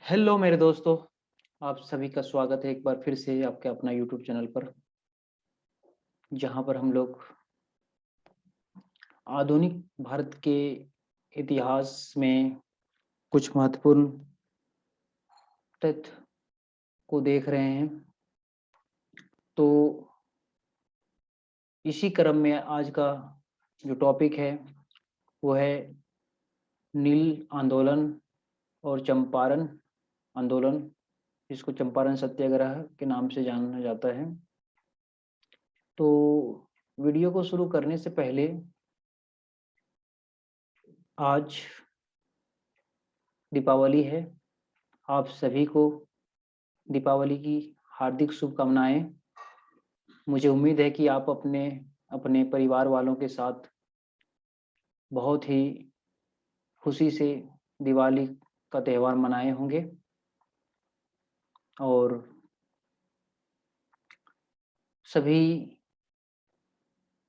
Hello मेरे दोस्तों, आप सभी का स्वागत है एक बार फिर से आपके अपना यूट्यूब चैनल पर, जहां पर हम लोग आधुनिक भारत के इतिहास में कुछ महत्वपूर्ण तथ्य को देख रहे हैं। तो इसी क्रम में आज का जो टॉपिक है वो है नील आंदोलन और चंपारण आंदोलन, जिसको चंपारण सत्याग्रह के नाम से जाना जाता है। तो वीडियो को शुरू करने से पहले आज दीपावली है। आप सभी को दीपावली की हार्दिक शुभकामनाएं। मुझे उम्मीद है कि आप अपने अपने परिवार वालों के साथ बहुत ही खुशी से दिवाली का त्यौहार मनाए होंगे और सभी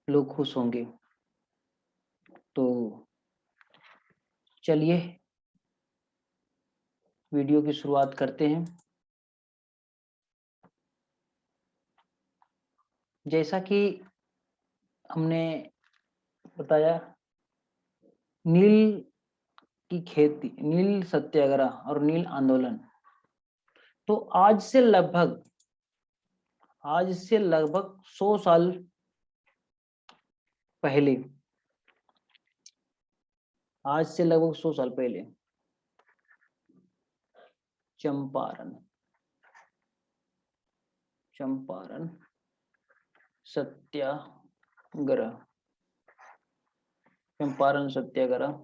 लोग खुश होंगे। तो चलिए वीडियो की शुरुआत करते हैं। जैसा कि हमने बताया, नील की खेती, नील सत्याग्रह और नील आंदोलन, तो आज से लगभग 100 साल पहले, आज से लगभग 100 साल पहले चंपारण चंपारण सत्याग्रह चंपारण सत्याग्रह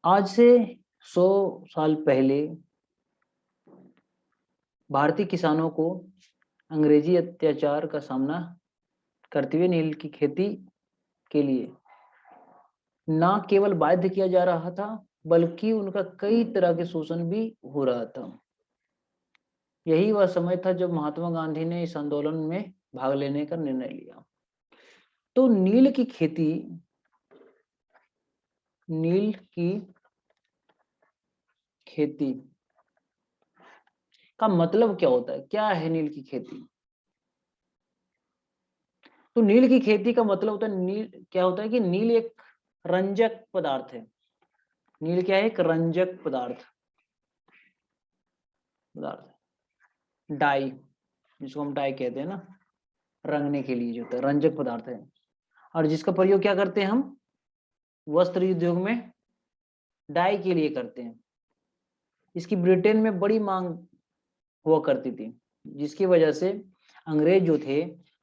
आज से 100 साल पहले भारतीय किसानों को अंग्रेजी अत्याचार का सामना करते हुए नील की खेती के लिए न केवल बाध्य किया जा रहा था, बल्कि उनका कई तरह के शोषण भी हो रहा था। यही वह समय था जब महात्मा गांधी ने इस आंदोलन में भाग लेने का निर्णय लिया। तो नील की खेती का मतलब क्या होता है? क्या है नील की खेती? तो नील की खेती का मतलब होता है, नील क्या होता है कि नील एक रंजक पदार्थ है। नील क्या है? एक रंजक पदार्थ, डाई, जिसको हम डाई कहते हैं ना, रंगने के लिए जो होता है, रंजक पदार्थ है। और जिसका प्रयोग क्या करते हैं हम? वस्त्र उद्योग में डाई के लिए करते हैं। इसकी ब्रिटेन में बड़ी मांग हुआ करती थी, जिसकी वजह से अंग्रेज जो थे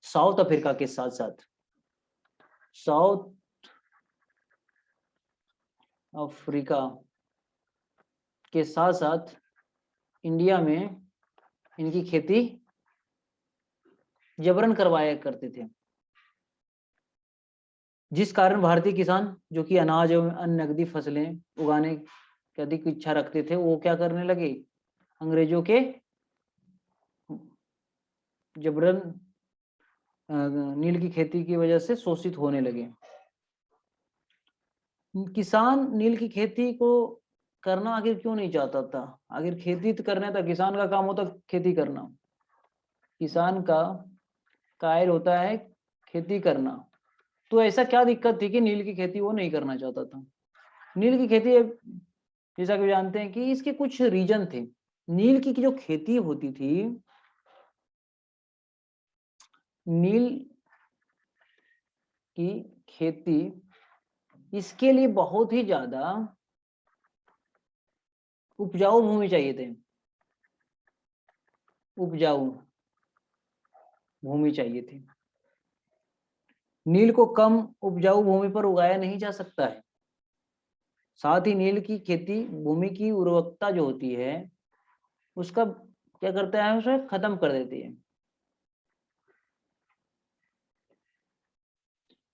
साउथ अफ्रीका के साउथ अफ्रीका के साथ साथ इंडिया में इनकी खेती जबरन करवाया करते थे, जिस कारण भारतीय किसान जो कि अनाज एवं अन्य नकदी फसलें उगाने की अधिक इच्छा रखते थे, वो क्या करने लगे? अंग्रेजों के जबरन नील की खेती की वजह से शोषित होने लगे। किसान नील की खेती को करना आखिर क्यों नहीं चाहता था? आखिर खेती तो करना था, किसान का काम होता खेती करना। किसान का कार्य होता है खेती करना। तो ऐसा क्या दिक्कत थी कि नील की खेती वो नहीं करना चाहता था? नील की खेती, जैसा कि जानते हैं कि इसके कुछ रीजन थे। नील की जो खेती होती थी, नील की खेती, इसके लिए बहुत ही ज्यादा उपजाऊ भूमि चाहिए थे। उपजाऊ भूमि चाहिए थी। नील को कम उपजाऊ भूमि पर उगाया नहीं जा सकता है। साथ ही नील की खेती भूमि की उर्वरकता जो होती है उसका क्या करता है? उसे खत्म कर देती है।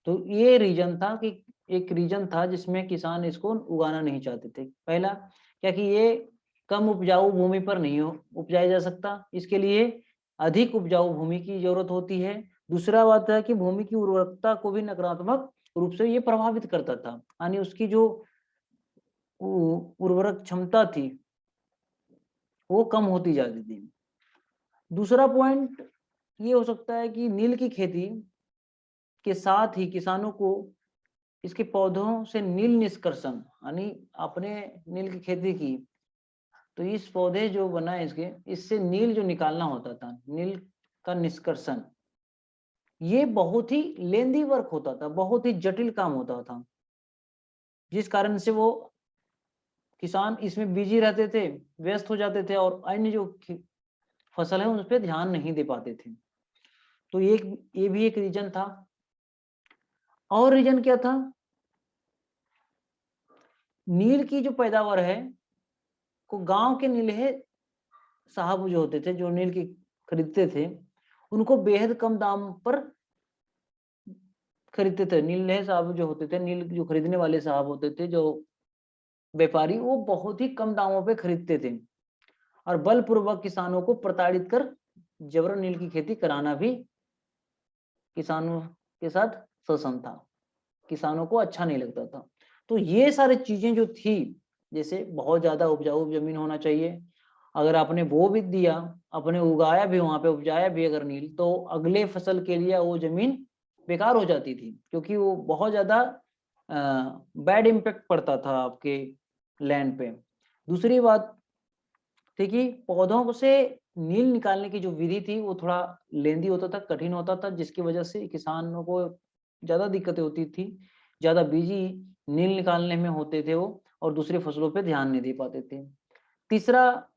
तो ये रीजन था कि एक रीजन था जिसमें किसान इसको उगाना नहीं चाहते थे। पहला क्या कि ये कम उपजाऊ भूमि पर नहीं उपजाया जा सकता, इसके लिए अधिक उपजाऊ भूमि की जरूरत होती है। दूसरा बात है कि भूमि की उर्वरकता को भी नकारात्मक रूप से ये प्रभावित करता था, यानी उसकी जो उर्वरक क्षमता थी वो कम होती जाती थी। दूसरा पॉइंट ये हो सकता है कि नील की खेती के साथ ही किसानों को इसके पौधों से नील निष्कर्षण, यानी आपने नील की खेती की तो इस पौधे जो बना है इसके, इससे नील जो निकालना होता था, नील का निष्कर्षण, ये बहुत ही लेंदी वर्क होता था, बहुत ही जटिल काम होता था, जिस कारण से वो किसान इसमें बिजी रहते थे, व्यस्त हो जाते थे और अन्य जो फसल है उस पर ध्यान नहीं दे पाते थे। तो ये भी एक रीजन था। और रीजन क्या था, नील की जो पैदावार है को गांव के नीलहे साहब जो होते थे, जो नील की खरीदते थे, उनको बेहद कम दाम पर खरीदते थे। नीलहे साहब जो होते थे, नील जो खरीदने वाले साहब होते थे, जो व्यापारी, वो बहुत ही कम दामों पे खरीदते थे और बलपूर्वक किसानों को प्रताड़ित कर जबरन नील की खेती कराना भी किसानों के साथ शोषण था, किसानों को अच्छा नहीं लगता था। तो ये सारी चीजें जो थी, जैसे बहुत ज्यादा उपजाऊ जमीन होना चाहिए, अगर आपने बो भी दिया, आपने उगाया भी, वहां पे उपजाया भी अगर नील, तो अगले फसल के लिए वो जमीन बेकार हो जाती थी, क्योंकि वो बहुत ज्यादा बैड इम्पैक्ट पड़ता था आपके लैंड पे। दूसरी बात थी कि पौधों से नील निकालने की जो विधि थी वो थोड़ा लेंदी होता था, कठिन होता था, जिसकी वजह से किसानों को ज्यादा दिक्कतें होती थी, ज्यादा बिजी नील निकालने में होते थे वो, और दूसरी फसलों पे ध्यान नहीं दे पाते थे। तीसरा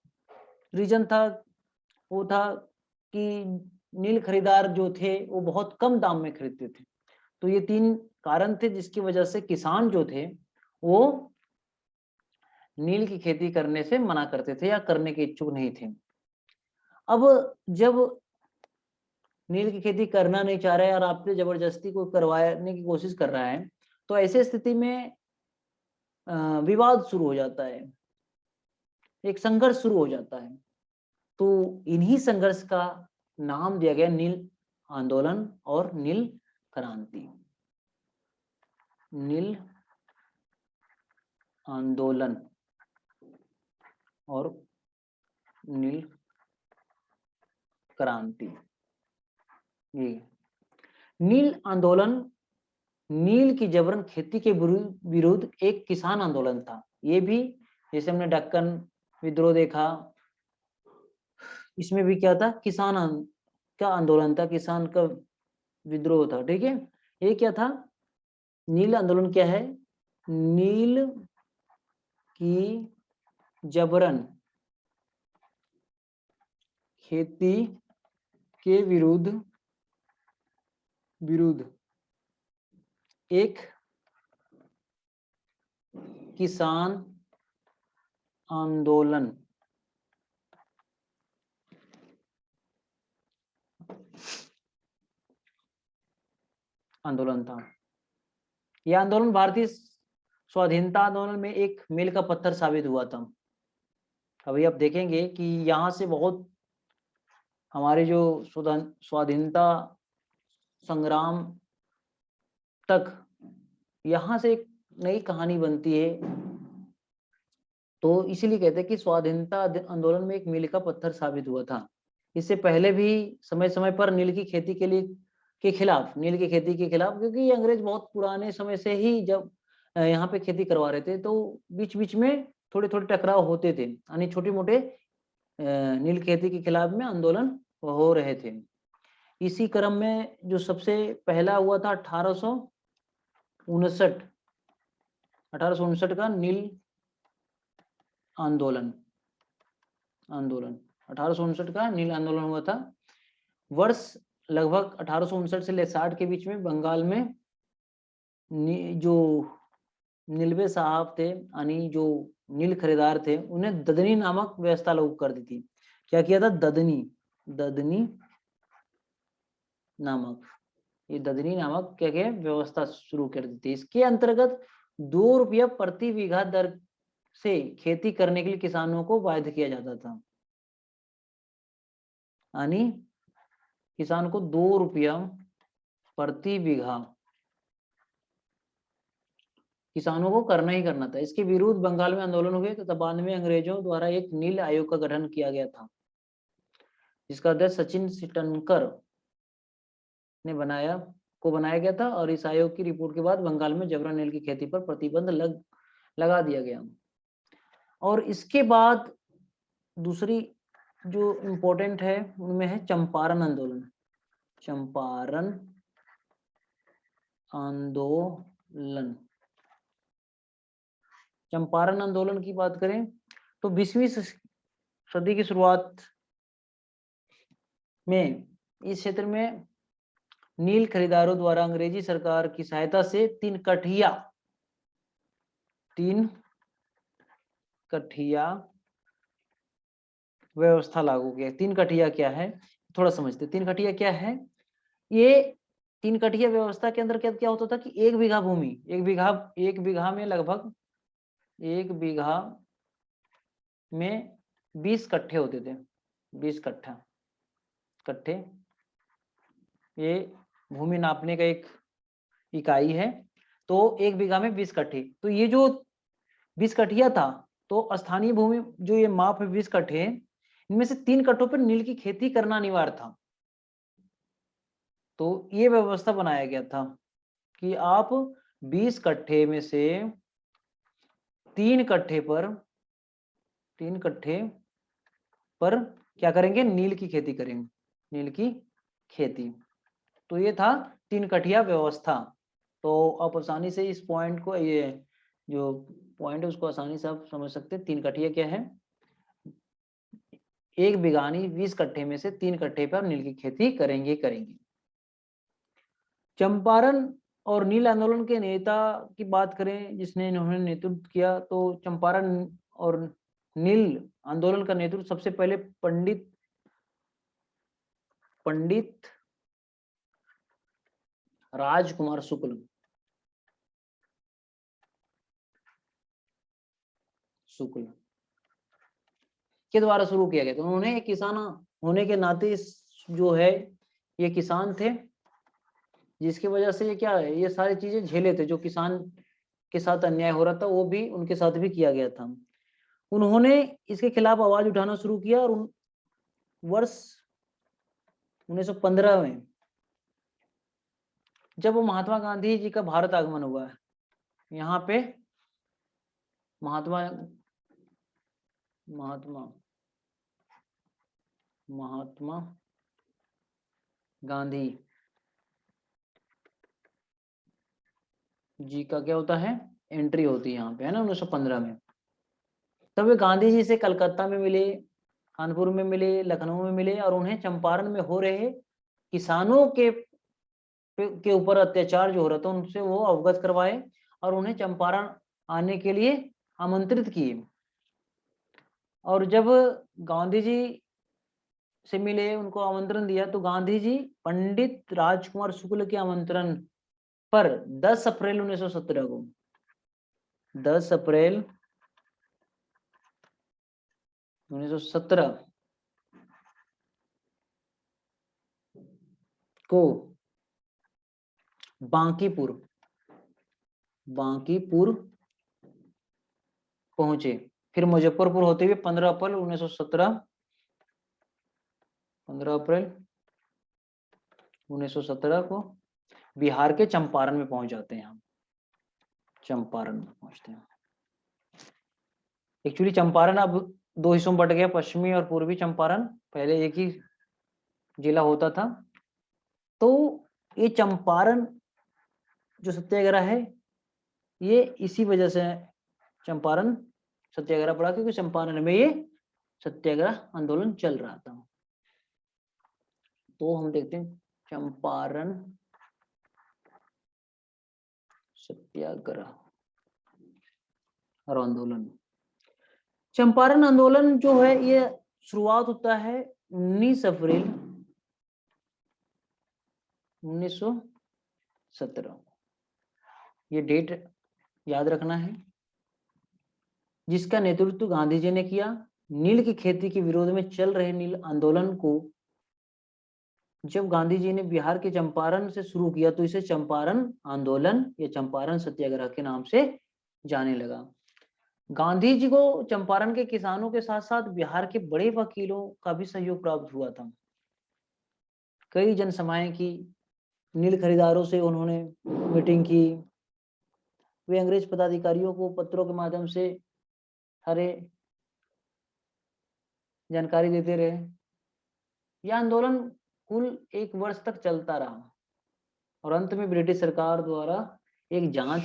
रीजन था, वो था कि नील खरीदार जो थे वो बहुत कम दाम में खरीदते थे। तो ये तीन कारण थे जिसकी वजह से किसान जो थे वो नील की खेती करने से मना करते थे या करने के इच्छुक नहीं थे। अब जब नील की खेती करना नहीं चाह रहे और आपने जबरदस्ती को करवाने की कोशिश कर रहा है, तो ऐसे स्थिति में विवाद शुरू हो जाता है, एक संघर्ष शुरू हो जाता है। तो इन्हीं संघर्ष का नाम दिया गया नील आंदोलन और नील क्रांति। नील आंदोलन और नील क्रांति। ये नील आंदोलन नील की जबरन खेती के विरुद्ध एक किसान आंदोलन था। ये भी जैसे हमने दक्कन विद्रोह देखा, इसमें भी क्या था, किसान का आंदोलन था, किसान का विद्रोह था। ठीक है, ये क्या था, नील आंदोलन क्या है, नील की जबरन खेती के विरुद्ध एक किसान आंदोलन था। यह आंदोलन भारतीय स्वाधीनता आंदोलन में एक मील का पत्थर साबित हुआ था। अभी आप देखेंगे कि यहाँ से बहुत हमारे जो स्वाधीनता संग्राम तक यहाँ से एक नई कहानी बनती है। तो इसीलिए कहते हैं कि स्वाधीनता आंदोलन में एक मील का पत्थर साबित हुआ था। इससे पहले भी समय समय पर नील की खेती के खिलाफ, नील की खेती के खिलाफ, क्योंकि ये अंग्रेज बहुत पुराने समय से ही जब यहाँ पे खेती करवा रहे थे, तो बीच बीच में थोड़े थोड़े टकराव होते थे, यानी छोटे मोटे नील खेती के खिलाफ में आंदोलन हो रहे थे। इसी क्रम में जो सबसे पहला हुआ था 1859 का नील आंदोलन 1859 का नील आंदोलन हुआ था। वर्ष लगभग 1859 से ले 60 के बीच में बंगाल में जो नीलवे साहब थे, यानी जो नील खरीदार थे, उन्हें ददनी नामक व्यवस्था लागू कर दी थी। क्या किया था, ददनी नामक, ये ददनी नामक क्या क्या व्यवस्था शुरू कर दी थी। इसके अंतर्गत 2 रुपया प्रति बीघा दर से खेती करने के लिए किसानों को बाध्य किया जाता था, यानी किसान को 2 रुपया प्रति बीघा किसानों को करना ही करना था। इसके विरुद्ध बंगाल में आंदोलन हुए तथा बाद में अंग्रेजों द्वारा एक नील आयोग का गठन किया गया था, जिसका अध्यक्ष सचिन सिटनकर ने बनाया गया था। और इस आयोग की रिपोर्ट के बाद बंगाल में जबरन नील की खेती पर प्रतिबंध लगा दिया गया। और इसके बाद दूसरी जो इम्पोर्टेंट है उनमें है चंपारण आंदोलन। चंपारण आंदोलन, चंपारण आंदोलन की बात करें तो 20वीं सदी की शुरुआत में इस क्षेत्र में नील खरीदारों द्वारा अंग्रेजी सरकार की सहायता से तीन कठिया व्यवस्था लागू किया। तीन कठिया क्या है थोड़ा समझते। तीन कठिया क्या है? ये तीन कठिया व्यवस्था के अंदर क्या होता था कि एक बीघा भूमि, एक बीघा में लगभग 1 बीघा में 20 कट्ठे होते थे। 20 कट्ठे ये भूमि नापने का एक इकाई है। तो 1 बीघा में 20 कट्ठे, तो ये जो 20 कट्ठिया था, तो स्थानीय भूमि जो ये माप है 20 कट्ठे, इनमें से 3 कट्ठों पर नील की खेती करना अनिवार्य था। तो ये व्यवस्था बनाया गया था कि आप 20 कट्ठे में से 3 कट्ठे पर क्या करेंगे? नील की खेती करेंगे, नील की खेती। तो ये था 3 कठिया व्यवस्था। तो आप आसानी से इस पॉइंट को, ये जो पॉइंट है उसको आसानी से आप समझ सकते हैं। 3 कठिया क्या है? 1 बीघानी 20 कट्ठे में से 3 कट्ठे पर नील की खेती करेंगे। चंपारण और नील आंदोलन के नेता की बात करें जिसने इन्होंने नेतृत्व किया, तो चंपारण और नील आंदोलन का नेतृत्व सबसे पहले पंडित राजकुमार शुक्ल के द्वारा शुरू किया गया। तो उन्होंने किसान होने के नाते जो है ये किसान थे, जिसकी वजह से ये क्या है, ये सारी चीजें झेले थे। जो किसान के साथ अन्याय हो रहा था वो भी उनके साथ भी किया गया था। उन्होंने इसके खिलाफ आवाज उठाना शुरू किया और वर्ष 1915 में जब महात्मा गांधी जी का भारत आगमन हुआ है, यहाँ पे महात्मा गांधी जी का क्या होता है, एंट्री होती है यहाँ पे, है ना, 1915 में। तब वे गांधी जी से कलकत्ता में मिले, कानपुर में मिले, लखनऊ में मिले और उन्हें चंपारण में हो रहे किसानों के ऊपर अत्याचार जो हो रहा था उनसे वो अवगत करवाए और उन्हें चंपारण आने के लिए आमंत्रित किए। और जब गांधी जी से मिले, उनको आमंत्रण दिया, तो गांधी जी पंडित राजकुमार शुक्ल के आमंत्रण पर 10 अप्रैल 1917 को 10 अप्रैल 1917 को बांकीपुर पहुंचे। फिर मुजफ्फरपुर होते हुए 15 अप्रैल 1917 को बिहार के चंपारण में पहुंच जाते हैं। हम चंपारण में पहुंचते हैं। एक्चुअली चंपारण अब 2 हिस्सों में बट गया, पश्चिमी और पूर्वी चंपारण। पहले एक ही जिला होता था। तो ये चंपारण जो सत्याग्रह है ये इसी वजह से चंपारण सत्याग्रह पड़ा, क्योंकि चंपारण में ये सत्याग्रह आंदोलन चल रहा था। तो हम देखते हैं चंपारण सत्याग्रह और आंदोलन। चंपारण आंदोलन जो है ये शुरुआत होता है 19 अप्रैल 1917। ये डेट याद रखना है, जिसका नेतृत्व गांधी जी ने किया। नील की खेती के विरोध में चल रहे नील आंदोलन को जब गांधी जी ने बिहार के चंपारण से शुरू किया, तो इसे चंपारण आंदोलन या चंपारण सत्याग्रह के नाम से जाने लगा। गांधी जी को चंपारण के किसानों के साथ साथ बिहार के बड़े वकीलों का भी सहयोग प्राप्त हुआ था। कई जनसभाएं की, नील खरीदारों से उन्होंने मीटिंग की, वे अंग्रेज पदाधिकारियों को पत्रों के माध्यम से हरे जानकारी देते रहे। यह आंदोलन कुल 1 वर्ष तक चलता रहा और अंत में ब्रिटिश सरकार द्वारा एक जांच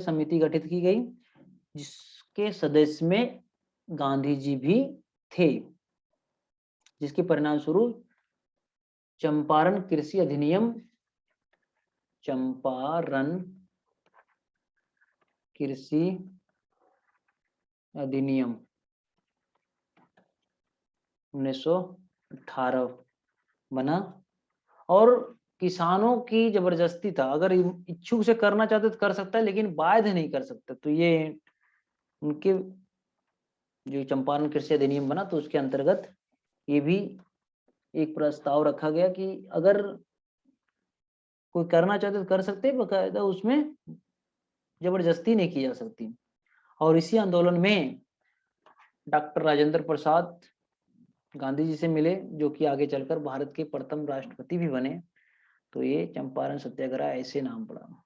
समिति गठित की गई, जिसके सदस्य में गांधी जी भी थे, जिसके परिणाम स्वरूप चंपारण कृषि अधिनियम, चंपारण कृषि अधिनियम 1918 बना। और किसानों की जबरदस्ती था, अगर इच्छुक से करना चाहते तो कर सकता है, लेकिन बाध्य नहीं कर सकता। तो ये उनके जो चंपारण कृषि अधिनियम बना, तो उसके अंतर्गत ये भी एक प्रस्ताव रखा गया कि अगर कोई करना चाहते तो कर सकते, बकायदा उसमें जबरदस्ती नहीं की जा सकती। और इसी आंदोलन में डॉक्टर राजेंद्र प्रसाद गांधी जी से मिले, जो कि आगे चलकर भारत के प्रथम राष्ट्रपति भी बने। तो ये चंपारण सत्याग्रह ऐसे नाम पड़ा।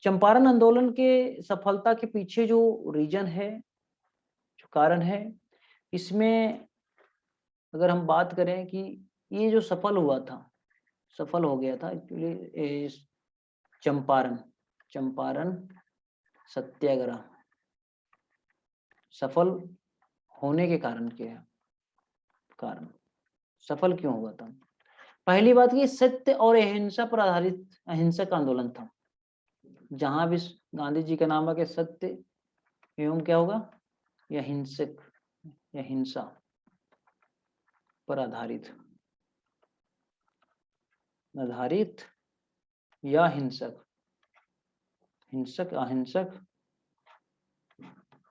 चंपारण आंदोलन के सफलता के पीछे जो रीजन है, जो कारण है, इसमें अगर हम बात करें कि ये जो सफल हो गया था एक्चुअली चंपारण सत्याग्रह सफल होने के कारण क्या है, कारण सफल क्यों हुआ था? पहली बात कि सत्य और अहिंसा पर आधारित अहिंसक आंदोलन था। जहां भी गांधी जी का नाम है कि सत्य एवं क्या होगा, या हिंसक या हिंसा पर आधारित या हिंसक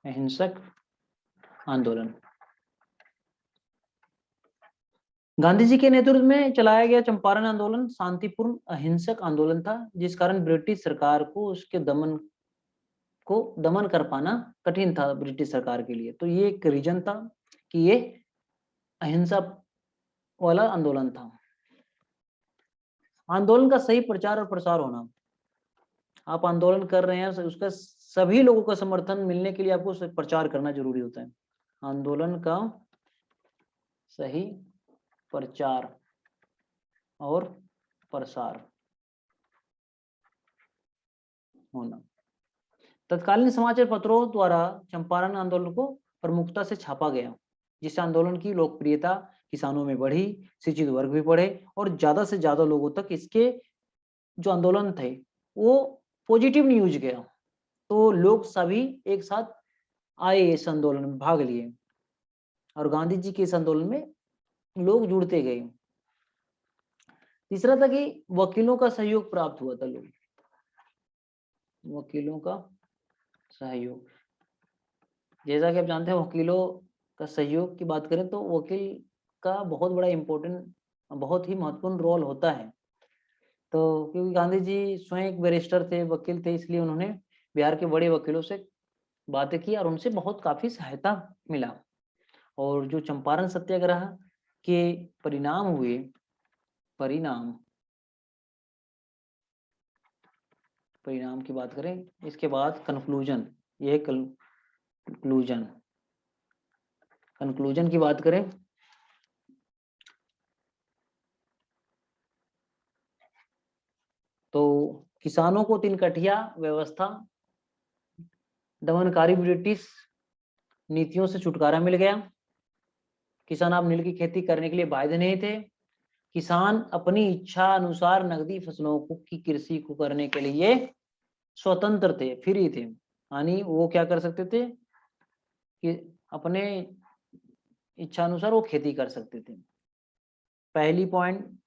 अहिंसक आंदोलन। गांधी जी के नेतृत्व में चलाया गया चंपारण आंदोलन शांतिपूर्ण अहिंसक आंदोलन था, जिस कारण ब्रिटिश सरकार को उसके दमन कर पाना कठिन था ब्रिटिश सरकार के लिए। तो ये एक रीजन था कि ये अहिंसा वाला आंदोलन था। आंदोलन का सही प्रचार और प्रसार होना। आप आंदोलन कर रहे हैं, उसका सभी लोगों का समर्थन मिलने के लिए आपको प्रचार करना जरूरी होता है। आंदोलन का सही प्रचार और प्रसार होना। तत्कालीन समाचार पत्रों द्वारा चंपारण आंदोलन को प्रमुखता से छापा गया, जिससे आंदोलन की लोकप्रियता किसानों में बढ़ी, शिक्षित वर्ग भी बढ़े और ज्यादा से ज्यादा लोगों तक इसके जो आंदोलन थे वो पॉजिटिव न्यूज गया। तो लोग सभी एक साथ आए, इस आंदोलन में भाग लिए और गांधी जी के इस आंदोलन में लोग जुड़ते गए। तीसरा था कि वकीलों का सहयोग प्राप्त हुआ था। वकीलों का सहयोग, जैसा कि आप जानते हैं, वकीलों का सहयोग की बात करें तो वकील का बहुत बड़ा बहुत ही महत्वपूर्ण रोल होता है। तो क्योंकि गांधी जी स्वयं एक बैरिस्टर थे, वकील थे, इसलिए उन्होंने बिहार के बड़े वकीलों से बातें की और उनसे बहुत काफी सहायता मिला। और जो चंपारण सत्याग्रह के परिणाम हुए, परिणाम की बात करें, इसके बाद कंक्लूजन की बात करें तो किसानों को 3 कठिया व्यवस्था, दमनकारी ब्रिटिश नीतियों से छुटकारा मिल गया। किसान अब नील की खेती करने के लिए बाध्य नहीं थे। किसान अपनी इच्छा अनुसार नकदी फसलों की कृषि को करने के लिए स्वतंत्र थे, फ्री थे, यानी वो क्या कर सकते थे कि अपने इच्छा अनुसार वो खेती कर सकते थे। पहली पॉइंट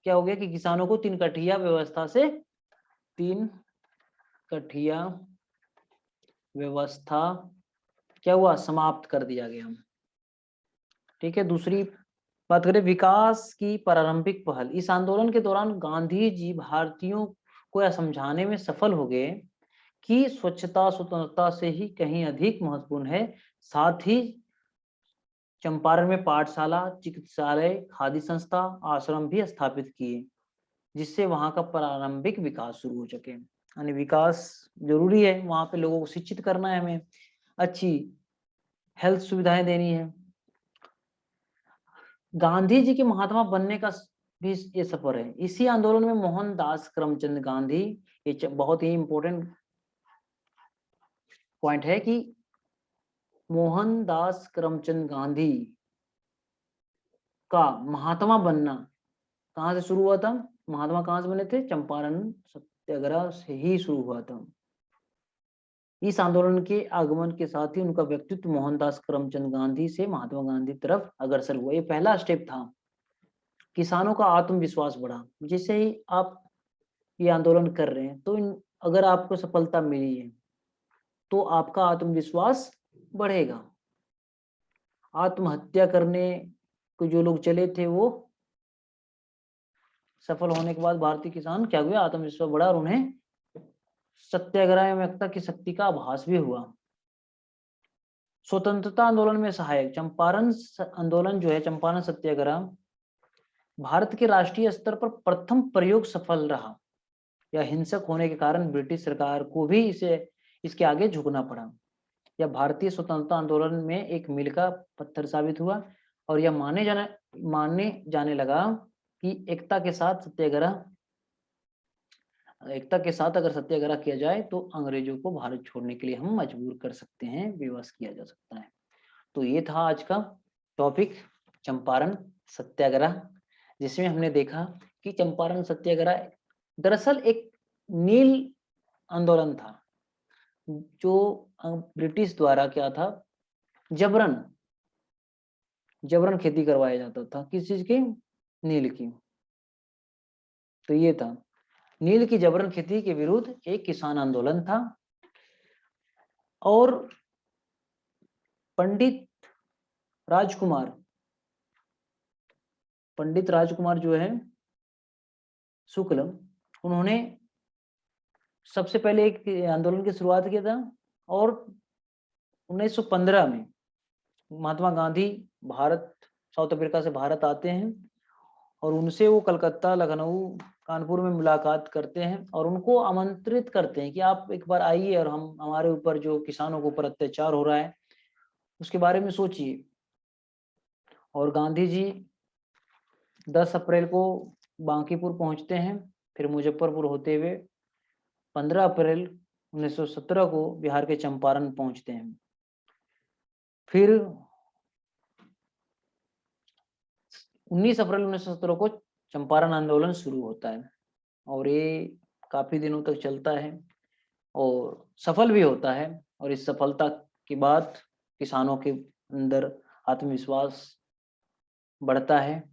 क्या हो गया कि किसानों को 3 कठिया व्यवस्था से 3 कठिया व्यवस्था क्या हुआ, समाप्त कर दिया गया। ठीक है। दूसरी बात करें विकास की प्रारंभिक पहल। इस आंदोलन के दौरान गांधी जी भारतीयों को यह समझाने में सफल हो गए कि स्वच्छता स्वतंत्रता से ही कहीं अधिक महत्वपूर्ण है। साथ ही चंपारण में पाठशाला, चिकित्सालय, खादी संस्था, आश्रम भी स्थापित किए, जिससे वहां का प्रारंभिक विकास शुरू हो सके। यानी विकास जरूरी है, वहां पे लोगों को शिक्षित करना है, हमें अच्छी हेल्थ सुविधाएं देनी है। गांधी जी के महात्मा बनने का भी ये सफर है। इसी आंदोलन में मोहनदास करमचंद गांधी, ये बहुत ही इंपॉर्टेंट पॉइंट है कि मोहनदास करमचंद गांधी का महात्मा बनना कहाँ से शुरू हुआ था? महात्मा कहाँ से बने थे? चंपारण सत्याग्रह से ही शुरू हुआ था। इस आंदोलन के आगमन के साथ ही उनका व्यक्तित्व मोहनदास करमचंद गांधी से महात्मा गांधी तरफ अग्रसर हुआ। ये पहला स्टेप था। किसानों का आत्मविश्वास बढ़ा। जैसे ही आप ये आंदोलन कर रहे हैं, तो अगर आपको सफलता मिली है तो आपका आत्मविश्वास बढ़ेगा। आत्महत्या करने को जो लोग चले थे, वो सफल होने के बाद भारतीय किसान क्या हुए? आत्मविश्वास बढ़ा और उन्हें सत्याग्रह में एकता की शक्ति का आभास भी हुआ। स्वतंत्रता आंदोलन में सहायक चंपारण आंदोलन जो है, चंपारण सत्याग्रह भारत के राष्ट्रीय स्तर पर प्रथम प्रयोग सफल रहा। यह हिंसक होने के कारण ब्रिटिश सरकार को भी इसके आगे झुकना पड़ा। यह भारतीय स्वतंत्रता आंदोलन में एक मील का पत्थर साबित हुआ और यह माने जाने लगा कि एकता के साथ अगर सत्याग्रह किया जाए तो अंग्रेजों को भारत छोड़ने के लिए हम मजबूर कर सकते हैं, विवश किया जा सकता है। तो ये था आज का टॉपिक, चंपारण सत्याग्रह, जिसमें हमने देखा कि चंपारण सत्याग्रह दरअसल एक नील आंदोलन था, जो ब्रिटिश द्वारा क्या था, जबरन खेती करवाया जाता था। किस चीज की? नील की। तो ये था, नील की जबरन खेती के विरुद्ध एक किसान आंदोलन था। और पंडित राजकुमार जो है शुक्ल, उन्होंने सबसे पहले एक आंदोलन की शुरुआत किया था। और 1915 में महात्मा गांधी साउथ अफ्रीका से भारत आते हैं और उनसे वो कलकत्ता, लखनऊ, कानपुर में मुलाकात करते हैं और उनको आमंत्रित करते हैं कि आप एक बार आइए और हमारे ऊपर जो किसानों के ऊपर अत्याचार हो रहा है उसके बारे में सोचिए। और गांधी जी 10 अप्रैल को बांकीपुर पहुंचते हैं, फिर मुजफ्फरपुर होते हुए 15 अप्रैल 1917 को बिहार के चंपारण पहुंचते हैं। फिर 19 अप्रैल 1917 को चंपारण आंदोलन शुरू होता है और ये काफी दिनों तक चलता है और सफल भी होता है। और इस सफलता के बाद किसानों के अंदर आत्मविश्वास बढ़ता है।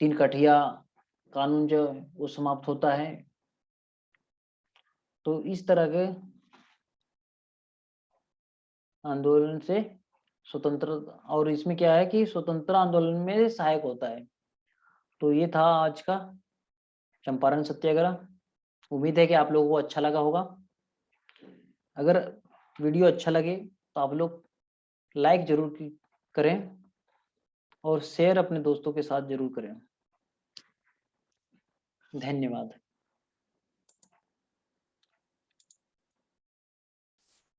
3 कठिया कानून जो वो समाप्त होता है। तो इस तरह के आंदोलन से स्वतंत्र, और इसमें क्या है कि स्वतंत्र आंदोलन में सहायक होता है। तो ये था आज का चंपारण सत्याग्रह। उम्मीद है कि आप लोगों को अच्छा लगा होगा। अगर वीडियो अच्छा लगे तो आप लोग लाइक जरूर करें और शेयर अपने दोस्तों के साथ जरूर करें। धन्यवाद।